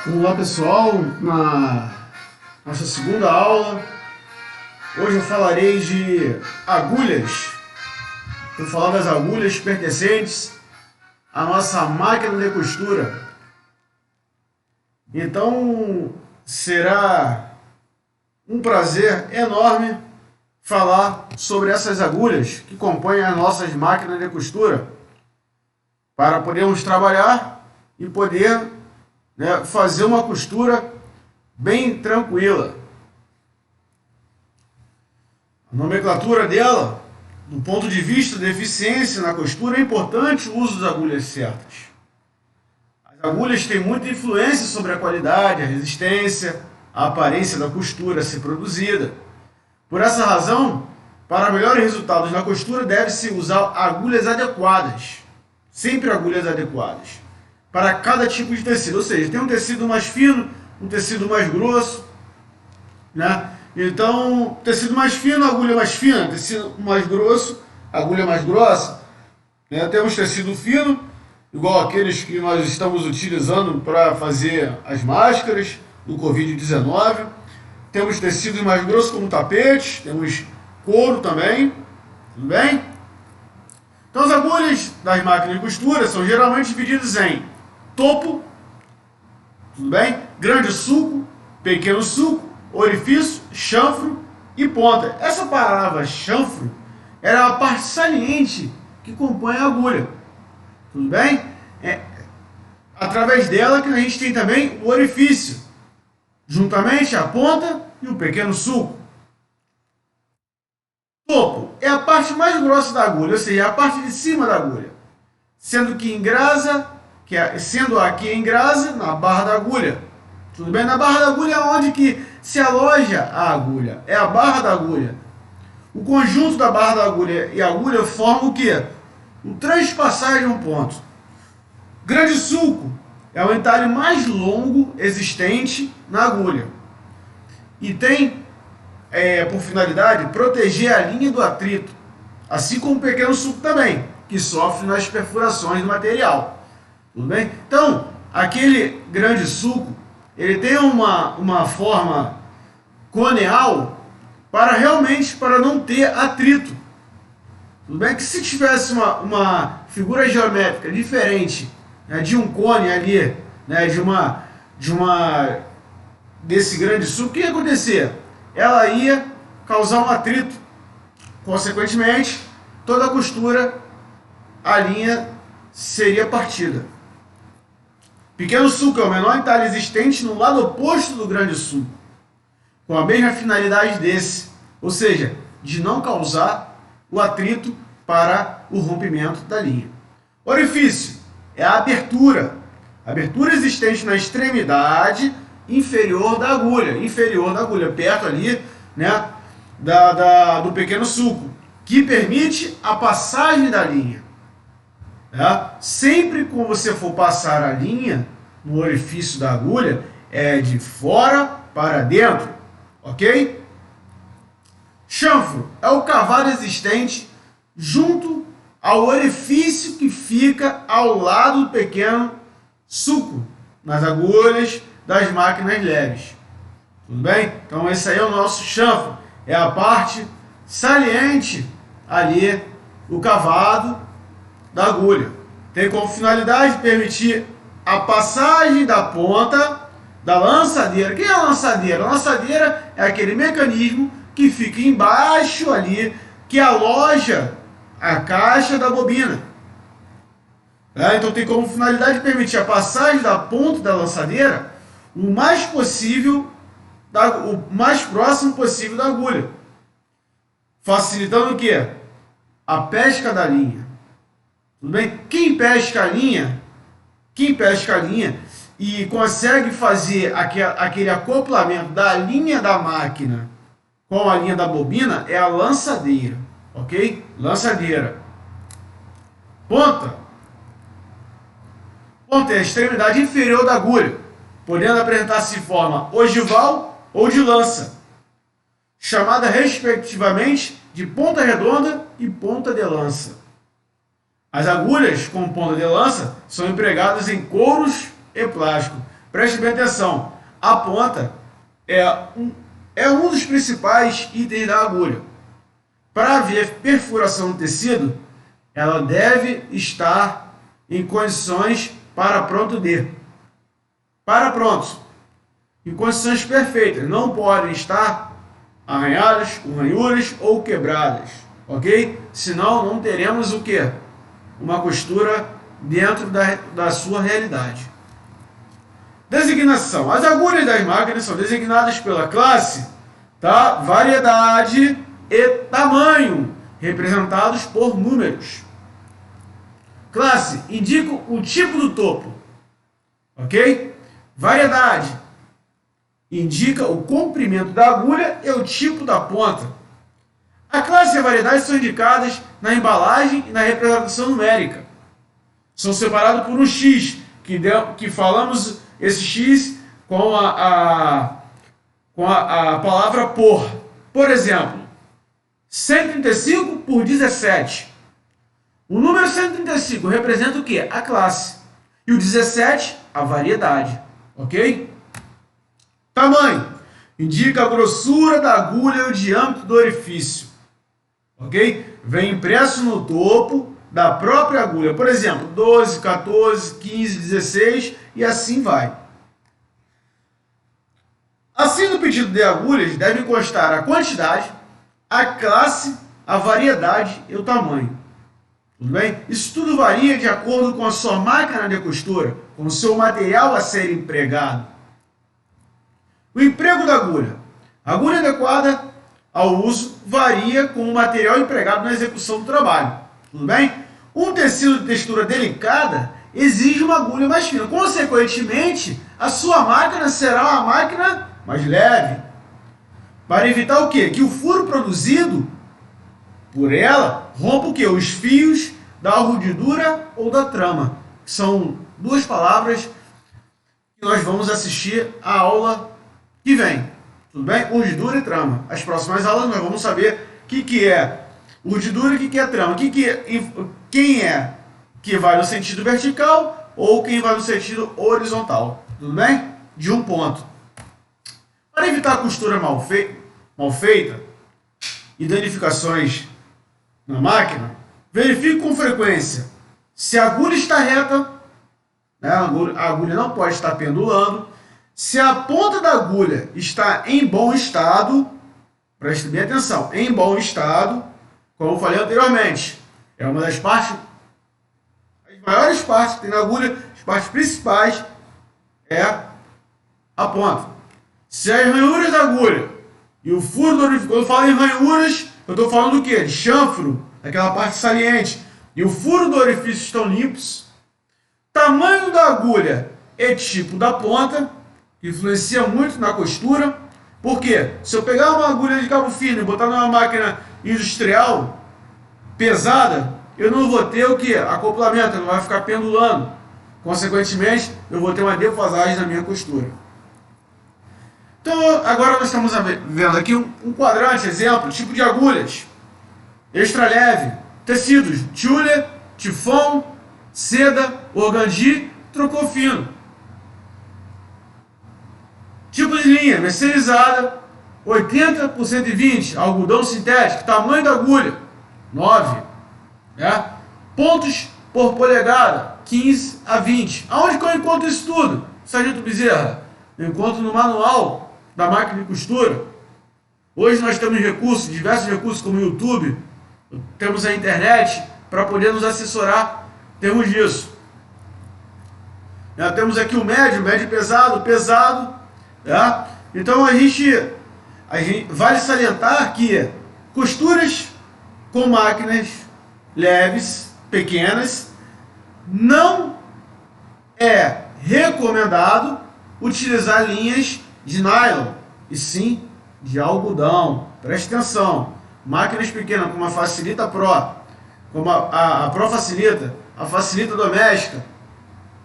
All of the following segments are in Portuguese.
Olá pessoal, na nossa segunda aula, hoje eu falarei de agulhas. Vou falar das agulhas pertencentes à nossa máquina de costura. Então, será um prazer enorme falar sobre essas agulhas que compõem as nossas máquinas de costura, para podermos trabalhar e poder fazer uma costura bem tranquila. A nomenclatura dela, do ponto de vista de eficiência na costura, é importante o uso das agulhas certas. As agulhas têm muita influência sobre a qualidade, a resistência, a aparência da costura a ser produzida. Por essa razão, para melhores resultados na costura, deve-se usar agulhas adequadas, sempre agulhas adequadas, para cada tipo de tecido. Ou seja, tem um tecido mais fino, um tecido mais grosso, né? Então, tecido mais fino, agulha mais fina, tecido mais grosso, agulha mais grossa, né? Temos tecido fino, igual aqueles que nós estamos utilizando para fazer as máscaras do Covid-19. Temos tecidos mais grossos como tapetes, temos couro também, tudo bem? Então, as agulhas das máquinas de costura são geralmente divididas em topo, tudo bem? Grande sulco, pequeno sulco, orifício, chanfro e ponta. Essa palavra chanfro era a parte saliente que compõe a agulha, tudo bem? Através dela que a gente tem também o orifício, juntamente a ponta e o pequeno sulco. Topo é a parte mais grossa da agulha, ou seja, a parte de cima da agulha, sendo que engrasa, sendo aqui engrasa na barra da agulha. Tudo bem? Na barra da agulha é onde que se aloja a agulha, é a barra da agulha. O conjunto da barra da agulha e a agulha forma o quê? O transpassar de um ponto. Grande sulco é o entalhe mais longo existente na agulha e tem por finalidade proteger a linha do atrito, assim como o pequeno sulco também, que sofre nas perfurações do material. Tudo bem? Então, aquele grande sulco, ele tem uma forma coneal para não ter atrito. Tudo bem? Que se tivesse uma figura geométrica diferente, né, de um cone ali, né, desse grande sulco, o que ia acontecer? Ela ia causar um atrito. Consequentemente, toda a costura, a linha seria partida. Pequeno sulco é o menor entalhe existente no lado oposto do grande sulco, com a mesma finalidade desse, ou seja, de não causar o atrito para o rompimento da linha. Orifício é a abertura existente na extremidade inferior da agulha, perto ali, né, do pequeno sulco, que permite a passagem da linha. Sempre que você for passar a linha no orifício da agulha, é de fora para dentro, ok? Chanfro é o cavado existente junto ao orifício que fica ao lado do pequeno sulco, nas agulhas das máquinas leves. Tudo bem? Então esse aí é o nosso chanfro, é a parte saliente ali, o cavado da agulha. Tem como finalidade permitir a passagem da ponta da lançadeira. Quem é a lançadeira? A lançadeira é aquele mecanismo que fica embaixo ali, que aloja a caixa da bobina. Então tem como finalidade permitir a passagem da ponta da lançadeira o mais próximo possível da agulha, facilitando o quê? A pesca da linha. Tudo bem? Quem pesca a linha e consegue fazer aquele acoplamento da linha da máquina com a linha da bobina é a lançadeira, ok? Lançadeira. Ponta é a extremidade inferior da agulha, podendo apresentar-se em forma ogival ou de lança, chamada respectivamente de ponta redonda e ponta de lança. As agulhas com ponta de lança são empregadas em couros e plástico, Preste bem atenção, a ponta é um dos principais itens da agulha. Para haver perfuração no tecido, ela deve estar em condições para pronto de. Para pronto. Em condições perfeitas. Não podem estar arranhadas, com ranhuras ou quebradas. Ok? Senão não teremos o quê? Uma costura dentro da sua realidade. Designação. As agulhas das máquinas são designadas pela classe, tá? Variedade e tamanho, representados por números. Classe indica o tipo do topo, ok? Variedade indica o comprimento da agulha e o tipo da ponta. A classe e a variedade são indicadas na embalagem e na representação numérica. São separados por um X, que falamos esse X com a palavra por. Por exemplo, 135 por 17. O número 135 representa o quê? A classe. E o 17, a variedade. Ok? Tamanho. Indica a grossura da agulha e o diâmetro do orifício. Ok? Vem impresso no topo da própria agulha. Por exemplo, 12, 14, 15, 16 e assim vai. Assim, no pedido de agulhas deve constar a quantidade, a classe, a variedade e o tamanho. Tudo bem? Isso tudo varia de acordo com a sua máquina de costura, com o seu material a ser empregado. O emprego da agulha. A agulha adequada ao uso varia com o material empregado na execução do trabalho. Tudo bem? Um tecido de textura delicada exige uma agulha mais fina. Consequentemente, a sua máquina será uma máquina mais leve. Para evitar o quê? Que o furo produzido por ela rompa o quê? Os fios da urdidura ou da trama. São duas palavras que nós vamos assistir à aula que vem. Tudo bem? Urdidura e trama. As próximas aulas nós vamos saber o que é urdidura e o que é trama. Quem é que vai no sentido vertical ou quem vai no sentido horizontal. Tudo bem? De um ponto. Para evitar a costura mal feita e danificações na máquina, verifique com frequência se a agulha está reta, né? A agulha não pode estar pendulando, se a ponta da agulha está em bom estado, preste bem atenção, em bom estado, como eu falei anteriormente, é uma das partes, as maiores partes que tem na agulha, as partes principais é a ponta. Se as ranhuras da agulha e o furo do orifício, quando eu falo em ranhuras, eu estou falando do quê? De chanfro, daquela parte saliente, e o furo do orifício estão limpos, tamanho da agulha e tipo da ponta, que influencia muito na costura. Por quê? Se eu pegar uma agulha de cabo fino e botar numa máquina industrial pesada, eu não vou ter o quê? Acoplamento, não vai ficar pendulando. Consequentemente, eu vou ter uma defasagem na minha costura. Então, agora nós estamos vendo aqui um quadrante, exemplo, tipo de agulhas. Extra leve, tecidos, tule, tifon, seda, organdi, tricô fino. Tipo de linha, mercerizada, 80 por 120, algodão sintético, tamanho da agulha, 9. Né? Pontos por polegada, 15 a 20. Aonde que eu encontro isso tudo, Sargento Bezerra? Eu encontro no manual da máquina de costura. Hoje nós temos recursos, diversos recursos como o YouTube, temos a internet para poder nos assessorar em termos disso. Temos aqui o médio pesado. Tá? Então a gente vale salientar que costuras com máquinas leves, pequenas, não é recomendado utilizar linhas de nylon, e sim de algodão. Preste atenção, máquinas pequenas como a Facilita Pro, como a Pro Facilita, a Facilita Doméstica,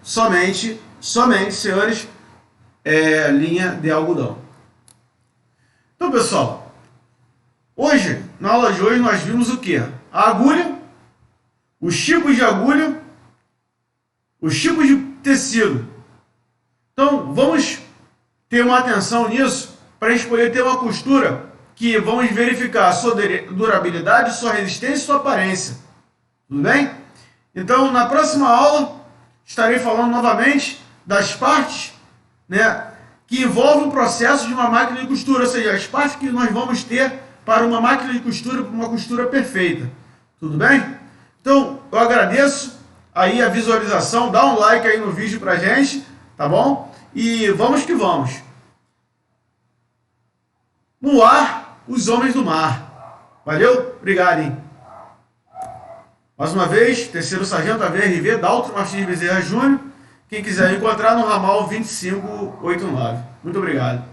somente, senhores, linha de algodão. Então, pessoal, na aula de hoje nós vimos o que? A agulha, os tipos de agulha, os tipos de tecido, Então, vamos ter uma atenção nisso para a gente poder ter uma costura que vamos verificar a sua durabilidade, sua resistência e sua aparência. Tudo bem? Então, na próxima aula, estarei falando novamente das partes, né, que envolvem o processo de uma máquina de costura, ou seja, as partes que nós vamos ter para uma máquina de costura, para uma costura perfeita. Tudo bem? Então, eu agradeço aí a visualização, dá um like aí no vídeo pra gente, tá bom? E vamos que vamos. No ar, os homens do mar. Valeu? Obrigado, hein? Mais uma vez, terceiro sargento AVRV, Daltro Martins Bezerra Júnior. Quem quiser encontrar no ramal 2589. Muito obrigado.